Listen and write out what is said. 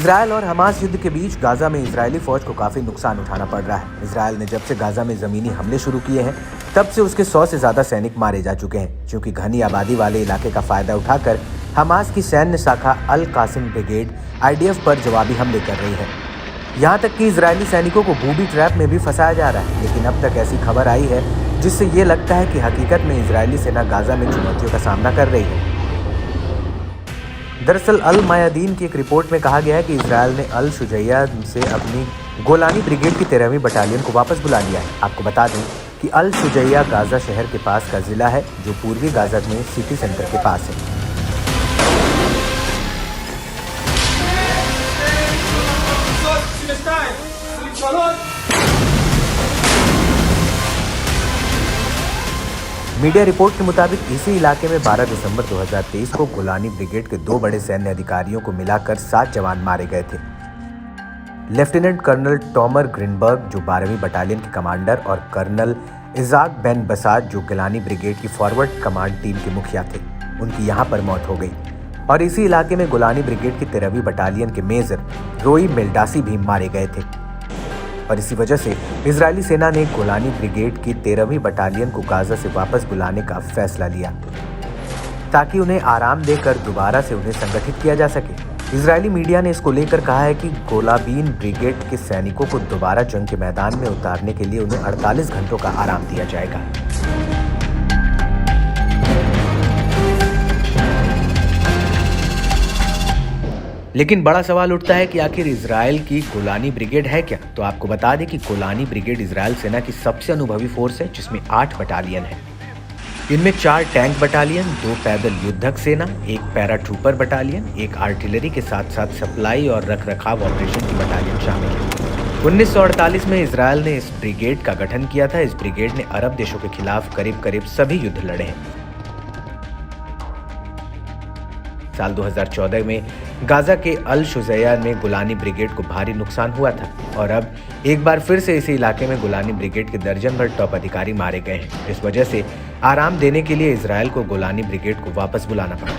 Israel और Hamas युद्ध के बीच गाजा में इजरायली फौज को काफी नुकसान उठाना पड़ रहा है। इजरायल ने जब से गाजा में जमीनी हमले शुरू किए हैं तब से उसके 100 से ज्यादा सैनिक मारे जा चुके हैं, क्योंकि घनी आबादी वाले इलाके का फायदा उठाकर हमास की सैन्य शाखा अल कासिम ब्रिगेड IDF पर जवाबी हमले कर रही है। यहाँ तक कि इजरायली सैनिकों को बूबी ट्रैप में भी फंसाया जा रहा है, लेकिन अब तक ऐसी खबर आई है जिससे ये लगता है कि हकीकत में इजरायली सेना गाजा में चुनौतियों का सामना कर रही है। दरअसल अल मायादीन की एक रिपोर्ट में कहा गया है कि इजरायल ने अल शुजैया से अपनी गोलानी ब्रिगेड की 13वीं बटालियन को वापस बुला लिया है। आपको बता दें कि अल शुजैया गाजा शहर के पास का जिला है, जो पूर्वी गाजा में सिटी सेंटर के पास है। मीडिया रिपोर्ट के मुताबिक इसी इलाके में 12 दिसंबर 2023 को गोलानी ब्रिगेड के 2 बड़े सैन्य अधिकारियों को मिलाकर 7 जवान मारे गए थे। लेफ्टिनेंट कर्नल टॉमर ग्रीनबर्ग, जो 12वीं बटालियन के कमांडर, और कर्नल इजाक बेन बसाद, जो गोलानी ब्रिगेड की फॉरवर्ड कमांड टीम के मुखिया थे, उनकी यहाँ पर मौत हो गई। और इसी इलाके में गोलानी ब्रिगेड की 13वीं बटालियन के मेजर रोई मेल्डासी भी मारे गए थे। और इसी वजह से इजरायली सेना ने गोलानी ब्रिगेड की 13वीं बटालियन को गाजा से वापस बुलाने का फैसला लिया, ताकि उन्हें आराम देकर दोबारा से उन्हें संगठित किया जा सके। इजरायली मीडिया ने इसको लेकर कहा है कि गोलाबीन ब्रिगेड के सैनिकों को दोबारा जंग के मैदान में उतारने के लिए उन्हें 48 घंटों का आराम दिया जाएगा। लेकिन बड़ा सवाल उठता है कि आखिर इजरायल की गोलानी ब्रिगेड है क्या? तो आपको बता दें कि गोलानी ब्रिगेड इजरायल सेना की सबसे अनुभवी फोर्स है, जिसमें 8 बटालियन है। इनमें 4 टैंक बटालियन, 2 पैदल युद्धक सेना, 1 पैराट्रूपर बटालियन, 1 आर्टिलरी के साथ साथ सप्लाई और रखरखाव ऑपरेशन की बटालियन शामिल है। 1948 में इजरायल ने इस ब्रिगेड का गठन किया था। इस ब्रिगेड ने अरब देशों के खिलाफ करीब सभी युद्ध लड़े हैं। साल 2014 में गाजा के अल शुजैया में गोलानी ब्रिगेड को भारी नुकसान हुआ था, और अब एक बार फिर से इसी इलाके में गोलानी ब्रिगेड के दर्जन भर टॉप अधिकारी मारे गए हैं। इस वजह से आराम देने के लिए इजरायल को गोलानी ब्रिगेड को वापस बुलाना पड़ा।